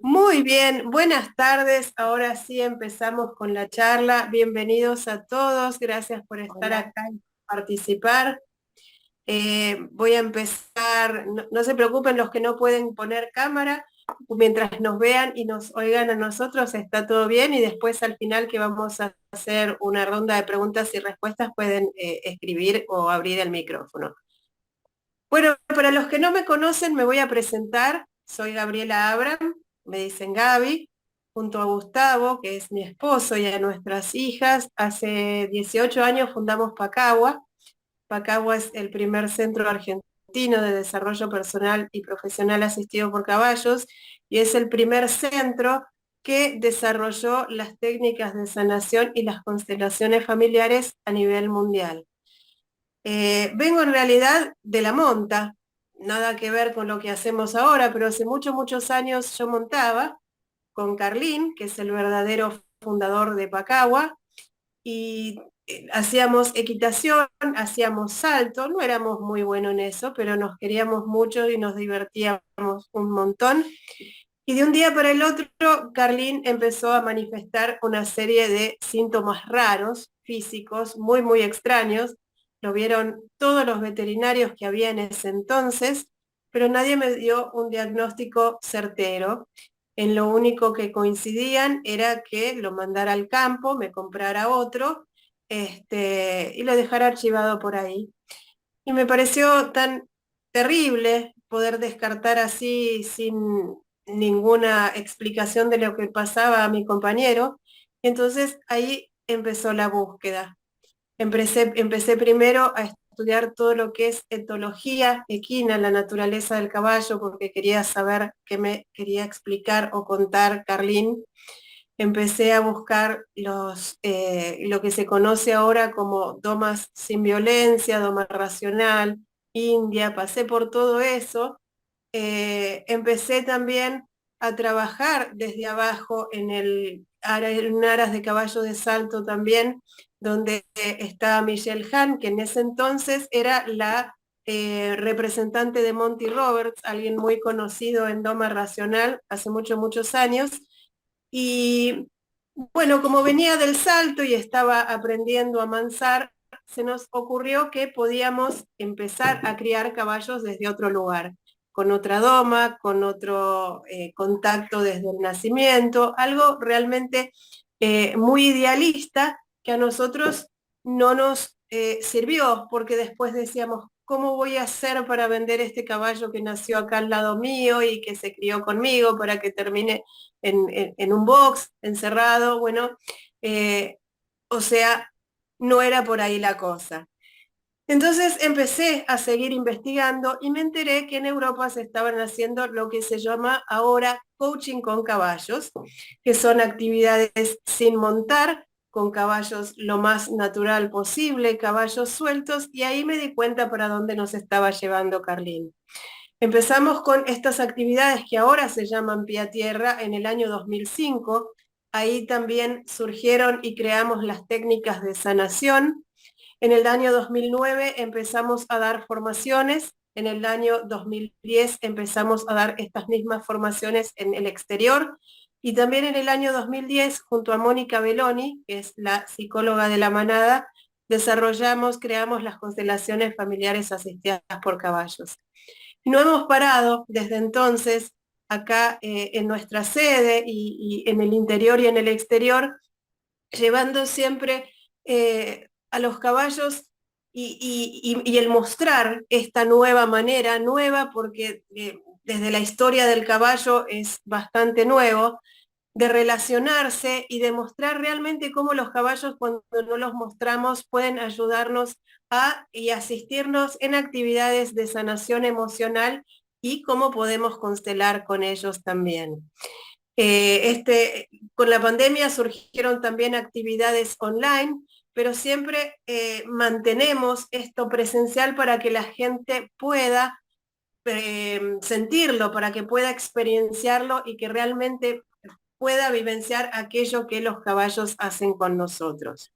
Muy bien, buenas tardes. Ahora sí empezamos con la charla. Bienvenidos a todos. Gracias por estar Hola. acá y participar. Voy a empezar. No se preocupen los que no pueden poner cámara. Mientras nos vean y nos oigan a nosotros, está todo bien. Y después al final que vamos a hacer una ronda de preguntas y respuestas, pueden escribir o abrir el micrófono. Bueno, para los que no me conocen, me voy a presentar. Soy Gabriela Abram, me dicen Gaby, junto a Gustavo, que es mi esposo, y a nuestras hijas. Hace 18 años fundamos Pacagua. Pacagua es el primer centro argentino de desarrollo personal y profesional asistido por caballos, y es el primer centro que desarrolló las técnicas de sanación y las constelaciones familiares a nivel mundial. Vengo en realidad de la monta, nada que ver con lo que hacemos ahora, pero hace muchos años yo montaba con Carlín, que es el verdadero fundador de Pacagua, y hacíamos equitación, hacíamos salto, no éramos muy buenos en eso, pero nos queríamos mucho y nos divertíamos un montón. Y de un día para el otro, Carlín empezó a manifestar una serie de síntomas raros, físicos, muy extraños. Lo vieron todos los veterinarios que había en ese entonces, pero nadie me dio un diagnóstico certero. En lo único que coincidían era que lo mandara al campo, me comprara otro, y lo dejara archivado por ahí. Y me pareció tan terrible poder descartar así sin ninguna explicación de lo que pasaba a mi compañero. Entonces ahí empezó la búsqueda. Empecé primero a estudiar todo lo que es etología equina, la naturaleza del caballo, porque quería saber qué me quería explicar o contar Carlín. Empecé a buscar lo que se conoce ahora como domas sin violencia, doma racional, India, pasé por todo eso. Empecé también a trabajar desde abajo en aras de caballo de salto también, donde estaba Michelle Han, que en ese entonces era la representante de Monty Roberts, alguien muy conocido en Doma Racional hace muchos años. Y bueno, como venía del salto y estaba aprendiendo a mansar, se nos ocurrió que podíamos empezar a criar caballos desde otro lugar, con otra doma, con otro contacto desde el nacimiento, algo realmente muy idealista que a nosotros no nos sirvió, porque después decíamos, ¿cómo voy a hacer para vender este caballo que nació acá al lado mío y que se crió conmigo para que termine en un box, encerrado? Bueno, eh, o sea, no era por ahí la cosa. Entonces empecé a seguir investigando y me enteré que en Europa se estaban haciendo lo que se llama ahora coaching con caballos, que son actividades sin montar, con caballos lo más natural posible, caballos sueltos, y ahí me di cuenta para dónde nos estaba llevando Carlín. Empezamos con estas actividades que ahora se llaman Pie a Tierra en el año 2005. Ahí también surgieron y creamos las técnicas de sanación. En el año 2009 empezamos a dar formaciones. En el año 2010 empezamos a dar estas mismas formaciones en el exterior. Y también en el año 2010, junto a Mónica Belloni, que es la psicóloga de la manada, creamos las constelaciones familiares asistidas por caballos. No hemos parado desde entonces acá en nuestra sede y en el interior y en el exterior, llevando siempre a los caballos y el mostrar esta nueva manera, nueva porque desde la historia del caballo es bastante nuevo, de relacionarse y de mostrar realmente cómo los caballos, cuando no los mostramos, pueden ayudarnos y asistirnos en actividades de sanación emocional y cómo podemos constelar con ellos también. Con la pandemia surgieron también actividades online, pero siempre mantenemos esto presencial para que la gente pueda sentirlo, para que pueda experienciarlo y que realmente pueda vivenciar aquello que los caballos hacen con nosotros.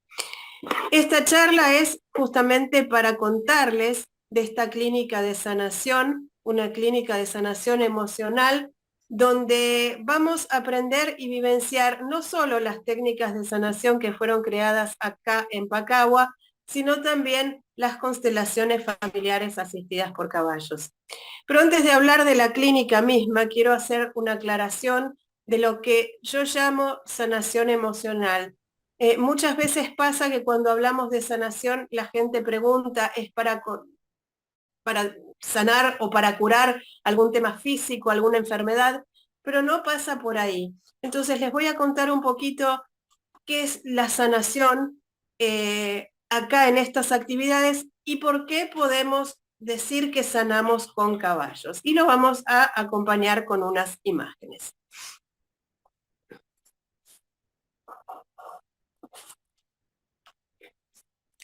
Esta charla es justamente para contarles de esta clínica de sanación, una clínica de sanación emocional donde vamos a aprender y vivenciar no solo las técnicas de sanación que fueron creadas acá en Pacagua, sino también las constelaciones familiares asistidas por caballos. Pero antes de hablar de la clínica misma, quiero hacer una aclaración de lo que yo llamo sanación emocional. Muchas veces pasa que cuando hablamos de sanación, la gente pregunta, ¿es para sanar o para curar algún tema físico, alguna enfermedad? Pero no pasa por ahí. Entonces les voy a contar un poquito qué es la sanación acá en estas actividades y por qué podemos decir que sanamos con caballos. Y lo vamos a acompañar con unas imágenes.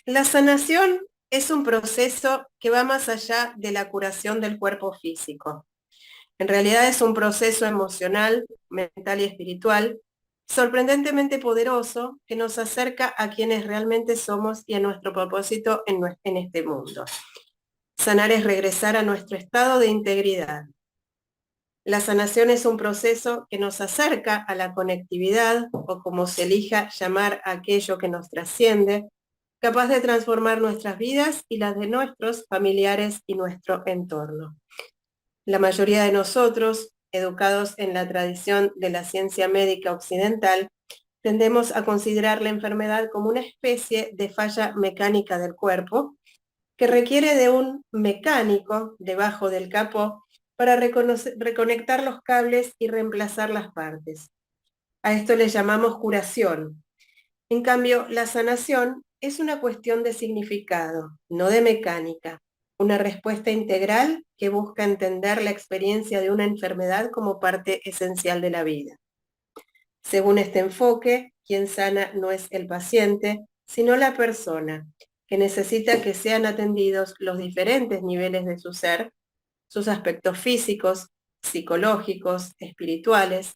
La sanación es un proceso que va más allá de la curación del cuerpo físico. En realidad es un proceso emocional, mental y espiritual sorprendentemente poderoso que nos acerca a quienes realmente somos y a nuestro propósito en este mundo. Sanar es regresar a nuestro estado de integridad. La sanación es un proceso que nos acerca a la conectividad, o como se elija llamar a aquello que nos trasciende, capaz de transformar nuestras vidas y las de nuestros familiares y nuestro entorno. La mayoría de nosotros, educados en la tradición de la ciencia médica occidental, tendemos a considerar la enfermedad como una especie de falla mecánica del cuerpo que requiere de un mecánico debajo del capó para reconectar los cables y reemplazar las partes. A esto le llamamos curación. En cambio, la sanación es una cuestión de significado, no de mecánica. Una respuesta integral que busca entender la experiencia de una enfermedad como parte esencial de la vida. Según este enfoque, quien sana no es el paciente, sino la persona, que necesita que sean atendidos los diferentes niveles de su ser, sus aspectos físicos, psicológicos, espirituales,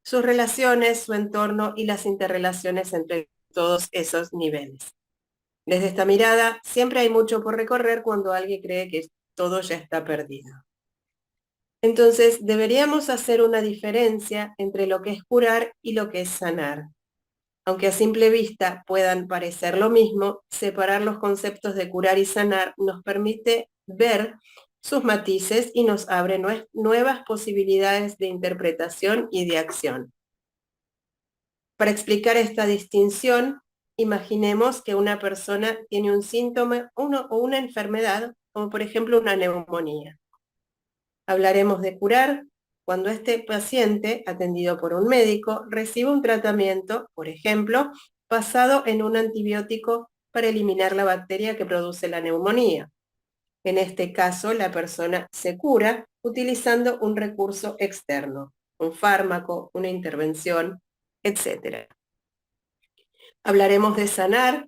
sus relaciones, su entorno y las interrelaciones entre todos esos niveles. Desde esta mirada, siempre hay mucho por recorrer cuando alguien cree que todo ya está perdido. Entonces, deberíamos hacer una diferencia entre lo que es curar y lo que es sanar. Aunque a simple vista puedan parecer lo mismo, separar los conceptos de curar y sanar nos permite ver sus matices y nos abre nuevas posibilidades de interpretación y de acción. Para explicar esta distinción, imaginemos que una persona tiene un síntoma o una enfermedad, como por ejemplo una neumonía. Hablaremos de curar cuando este paciente, atendido por un médico, recibe un tratamiento, por ejemplo, basado en un antibiótico para eliminar la bacteria que produce la neumonía. En este caso, la persona se cura utilizando un recurso externo, un fármaco, una intervención, etc. Hablaremos de sanar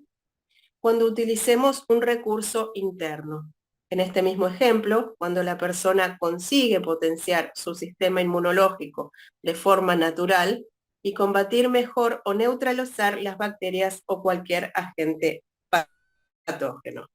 cuando utilicemos un recurso interno. En este mismo ejemplo, cuando la persona consigue potenciar su sistema inmunológico de forma natural y combatir mejor o neutralizar las bacterias o cualquier agente patógeno.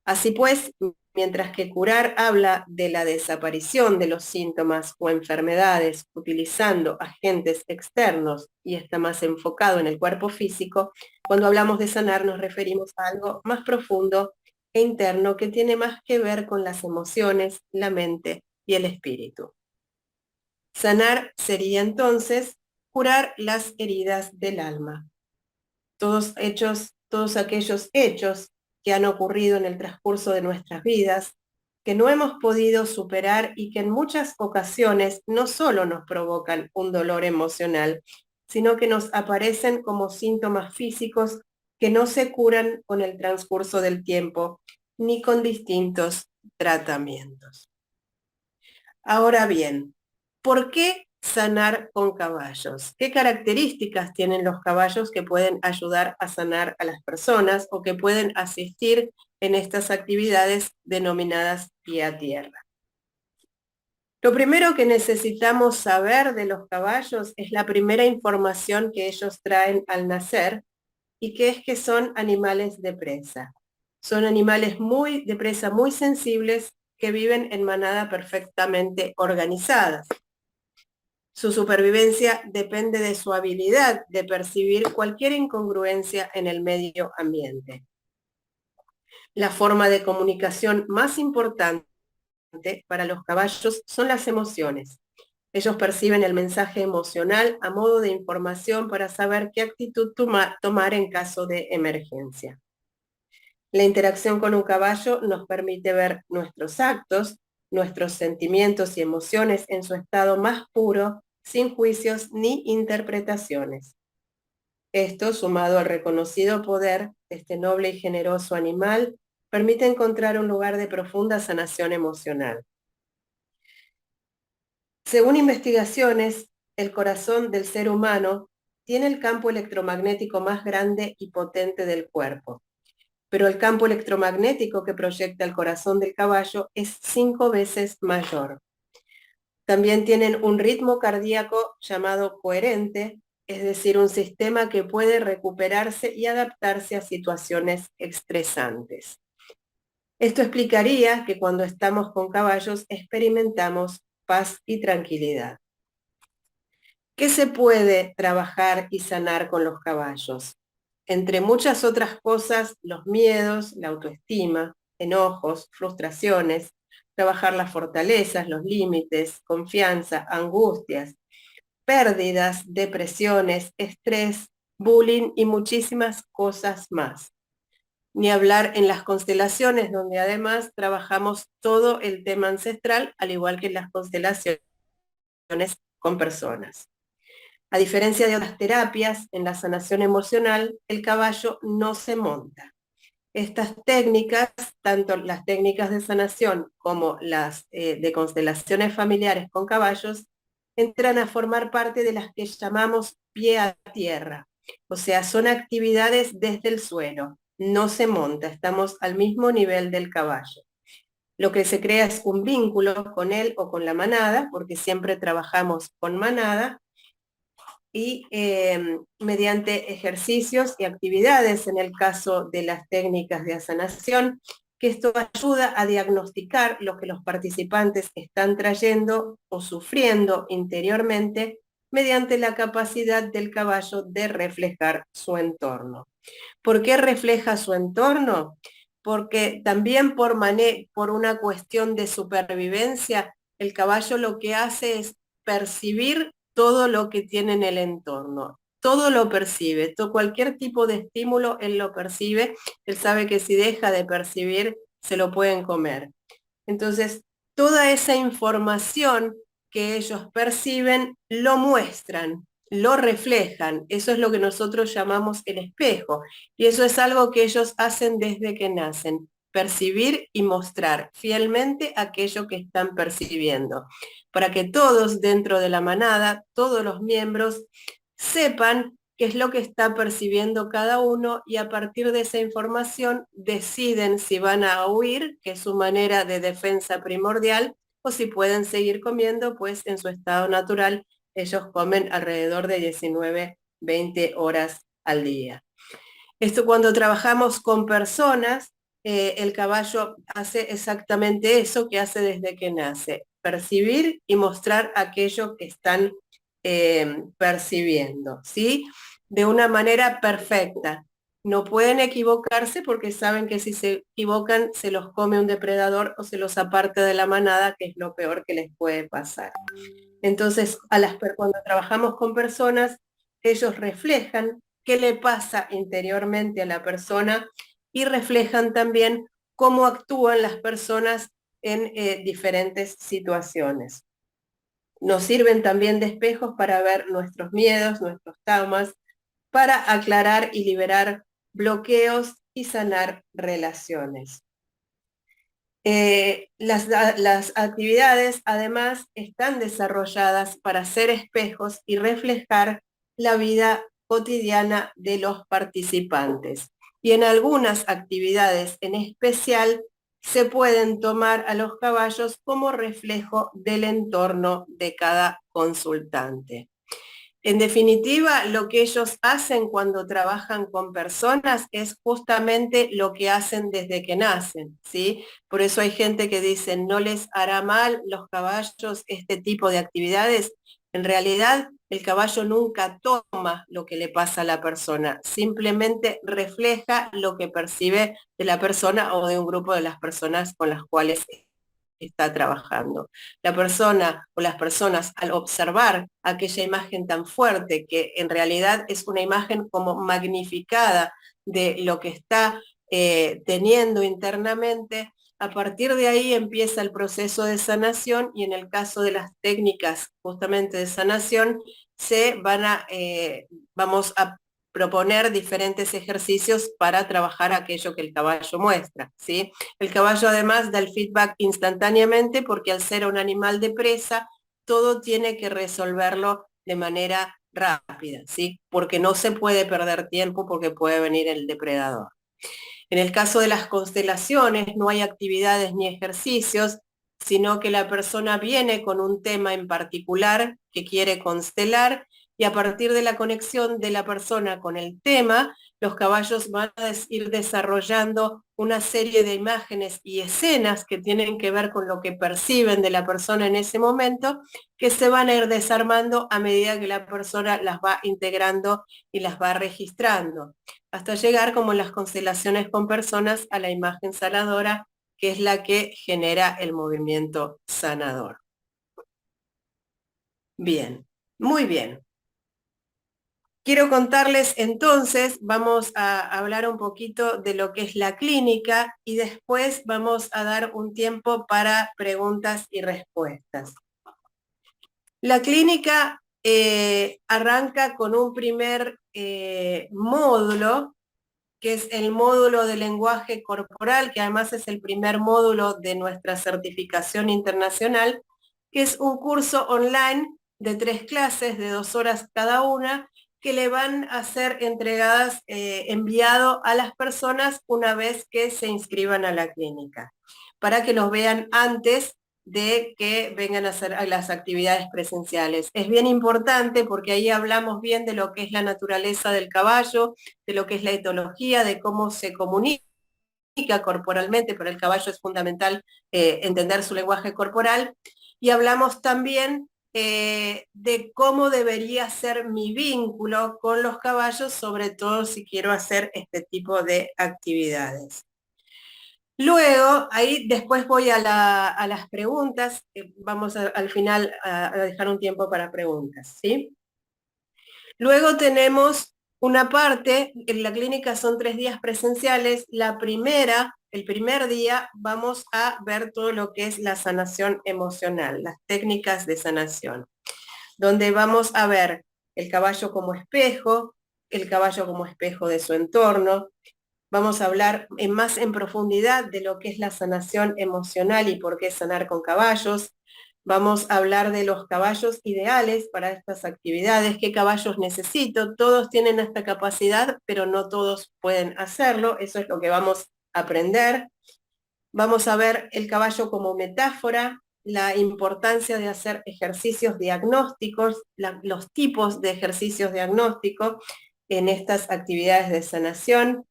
Así pues, mientras que curar habla de la desaparición de los síntomas o enfermedades utilizando agentes externos y está más enfocado en el cuerpo físico, cuando hablamos de sanar nos referimos a algo más profundo e interno que tiene más que ver con las emociones, la mente y el espíritu. Sanar sería entonces curar las heridas del alma. Todos aquellos hechos que han ocurrido en el transcurso de nuestras vidas, que no hemos podido superar y que en muchas ocasiones no solo nos provocan un dolor emocional, sino que nos aparecen como síntomas físicos que no se curan con el transcurso del tiempo ni con distintos tratamientos. Ahora bien, ¿por qué sanar con caballos? ¿Qué características tienen los caballos que pueden ayudar a sanar a las personas o que pueden asistir en estas actividades denominadas pie a tierra? Lo primero que necesitamos saber de los caballos es la primera información que ellos traen al nacer y que es que son animales de presa. Son animales de presa muy sensibles que viven en manada perfectamente organizadas. Su supervivencia depende de su habilidad de percibir cualquier incongruencia en el medio ambiente. La forma de comunicación más importante para los caballos son las emociones. Ellos perciben el mensaje emocional a modo de información para saber qué actitud tomar en caso de emergencia. La interacción con un caballo nos permite ver nuestros actos, nuestros sentimientos y emociones en su estado más puro, sin juicios ni interpretaciones. Esto, sumado al reconocido poder de este noble y generoso animal, permite encontrar un lugar de profunda sanación emocional. Según investigaciones, el corazón del ser humano tiene el campo electromagnético más grande y potente del cuerpo, pero el campo electromagnético que proyecta el corazón del caballo es 5 veces mayor. También tienen un ritmo cardíaco llamado coherente, es decir, un sistema que puede recuperarse y adaptarse a situaciones estresantes. Esto explicaría que cuando estamos con caballos experimentamos paz y tranquilidad. ¿Qué se puede trabajar y sanar con los caballos? Entre muchas otras cosas, los miedos, la autoestima, enojos, frustraciones, trabajar las fortalezas, los límites, confianza, angustias, pérdidas, depresiones, estrés, bullying y muchísimas cosas más. Ni hablar en las constelaciones, donde además trabajamos todo el tema ancestral, al igual que en las constelaciones con personas. A diferencia de otras terapias, en la sanación emocional, el caballo no se monta. Estas técnicas, tanto las técnicas de sanación como las de constelaciones familiares con caballos, entran a formar parte de las que llamamos pie a tierra. O sea, son actividades desde el suelo, no se monta, estamos al mismo nivel del caballo. Lo que se crea es un vínculo con él o con la manada, porque siempre trabajamos con manada, y mediante ejercicios y actividades, en el caso de las técnicas de asanación, que esto ayuda a diagnosticar lo que los participantes están trayendo o sufriendo interiormente mediante la capacidad del caballo de reflejar su entorno. ¿Por qué refleja su entorno? Porque también por una cuestión de supervivencia, el caballo lo que hace es percibir todo lo que tiene en el entorno. Todo lo percibe, cualquier tipo de estímulo él lo percibe, él sabe que si deja de percibir se lo pueden comer. Entonces, toda esa información que ellos perciben lo muestran, lo reflejan. Eso es lo que nosotros llamamos el espejo. Y eso es algo que ellos hacen desde que nacen, percibir y mostrar fielmente aquello que están percibiendo, para que todos dentro de la manada, todos los miembros, sepan qué es lo que está percibiendo cada uno y a partir de esa información deciden si van a huir, que es su manera de defensa primordial, o si pueden seguir comiendo, pues en su estado natural ellos comen alrededor de 19, 20 horas al día. Esto cuando trabajamos con personas, el caballo hace exactamente eso que hace desde que nace, percibir y mostrar aquello que están percibiendo, ¿sí? De una manera perfecta. No pueden equivocarse porque saben que si se equivocan se los come un depredador o se los aparta de la manada, que es lo peor que les puede pasar. Entonces, cuando trabajamos con personas, ellos reflejan qué le pasa interiormente a la persona y reflejan también cómo actúan las personas en diferentes situaciones. Nos sirven también de espejos para ver nuestros miedos, nuestros traumas, para aclarar y liberar bloqueos y sanar relaciones. Las actividades además están desarrolladas para ser espejos y reflejar la vida cotidiana de los participantes. Y en algunas actividades en especial se pueden tomar a los caballos como reflejo del entorno de cada consultante. En definitiva, lo que ellos hacen cuando trabajan con personas es justamente lo que hacen desde que nacen, ¿sí? Por eso hay gente que dice, no les hará mal los caballos este tipo de actividades. En realidad, el caballo nunca toma lo que le pasa a la persona, simplemente refleja lo que percibe de la persona o de un grupo de las personas con las cuales está trabajando. La persona o las personas al observar aquella imagen tan fuerte, que en realidad es una imagen como magnificada de lo que está teniendo internamente, a partir de ahí empieza el proceso de sanación y en el caso de las técnicas justamente de sanación, vamos a proponer diferentes ejercicios para trabajar aquello que el caballo muestra, ¿sí? El caballo además da el feedback instantáneamente porque al ser un animal de presa, todo tiene que resolverlo de manera rápida, ¿sí? Porque no se puede perder tiempo porque puede venir el depredador. En el caso de las constelaciones no hay actividades ni ejercicios, sino que la persona viene con un tema en particular que quiere constelar y a partir de la conexión de la persona con el tema, los caballos van a ir desarrollando una serie de imágenes y escenas que tienen que ver con lo que perciben de la persona en ese momento, que se van a ir desarmando a medida que la persona las va integrando y las va registrando hasta llegar, como en las constelaciones con personas, a la imagen sanadora, que es la que genera el movimiento sanador. Bien, muy bien. Quiero contarles entonces, vamos a hablar un poquito de lo que es la clínica y después vamos a dar un tiempo para preguntas y respuestas. La clínica arranca con un primer módulo que es el módulo de lenguaje corporal, que además es el primer módulo de nuestra certificación internacional, que es un curso online de 3 clases de 2 horas cada una, que le van a ser entregadas, enviado a las personas una vez que se inscriban a la clínica, para que los vean antes de que vengan a hacer las actividades presenciales. Es bien importante porque ahí hablamos bien de lo que es la naturaleza del caballo, de lo que es la etología, de cómo se comunica corporalmente, para el caballo es fundamental entender su lenguaje corporal, y hablamos también de cómo debería ser mi vínculo con los caballos, sobre todo si quiero hacer este tipo de actividades. Luego, ahí después voy a las preguntas, vamos al final a dejar un tiempo para preguntas, ¿sí? Luego tenemos una parte, en la clínica son 3 días presenciales, el primer día vamos a ver todo lo que es la sanación emocional, las técnicas de sanación, donde vamos a ver el caballo como espejo de su entorno. Vamos a hablar más en profundidad de lo que es la sanación emocional y por qué sanar con caballos. Vamos a hablar de los caballos ideales para estas actividades, qué caballos necesito. Todos tienen esta capacidad, pero no todos pueden hacerlo. Eso es lo que vamos a aprender. Vamos a ver el caballo como metáfora, la importancia de hacer ejercicios diagnósticos, los tipos de ejercicios diagnósticos en estas actividades de sanación,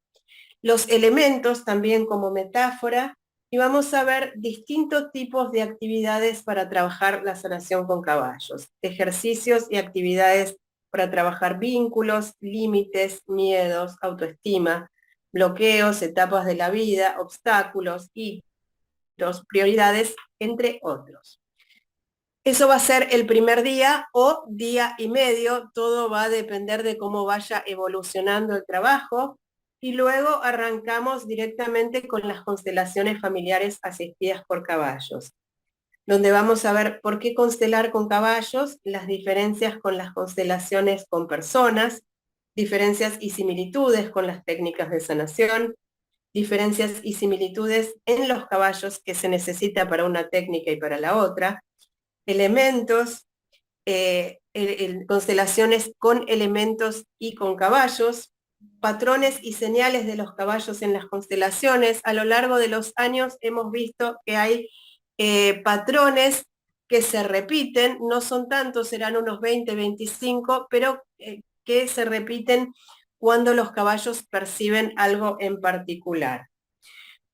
los elementos también como metáfora, y vamos a ver distintos tipos de actividades para trabajar la sanación con caballos, ejercicios y actividades para trabajar vínculos, límites, miedos, autoestima, bloqueos, etapas de la vida, obstáculos, hitos, prioridades, entre otros. Eso va a ser el primer día o día y medio, todo va a depender de cómo vaya evolucionando el trabajo. Y luego arrancamos directamente con las constelaciones familiares asistidas por caballos, donde vamos a ver por qué constelar con caballos, las diferencias con las constelaciones con personas, diferencias y similitudes con las técnicas de sanación, diferencias y similitudes en los caballos que se necesita para una técnica y para la otra, elementos, constelaciones con elementos y con caballos, patrones y señales de los caballos en las constelaciones. A lo largo de los años hemos visto que hay patrones que se repiten, no son tantos, serán unos 20, 25, pero que se repiten cuando los caballos perciben algo en particular.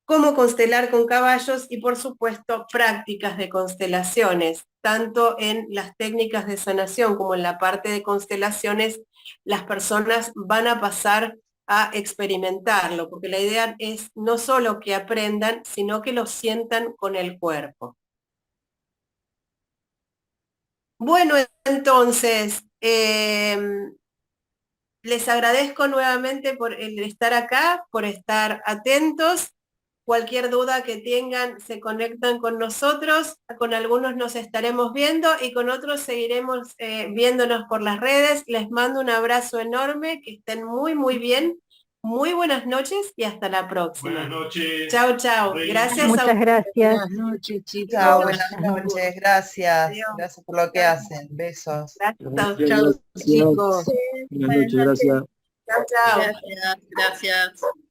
cómo constelar con caballos y por supuesto prácticas de constelaciones, tanto en las técnicas de sanación como en la parte de constelaciones, las personas van a pasar a experimentarlo, porque la idea es no solo que aprendan, sino que lo sientan con el cuerpo. Bueno, entonces, les agradezco nuevamente por el estar acá, por estar atentos. Cualquier duda que tengan, se conectan con nosotros. Con algunos nos estaremos viendo y con otros seguiremos viéndonos por las redes. Les mando un abrazo enorme, que estén muy, muy bien. Muy buenas noches y hasta la próxima. Buenas noches. Chao, chao. Gracias a Muchas gracias. Buenas noches, chicos. Chao, buenas Adiós. noches, gracias. Adiós. Gracias por lo que hacen. Besos. Gracias. Chao, chicos. Buenas noches, gracias. Chao, chao. Gracias, gracias.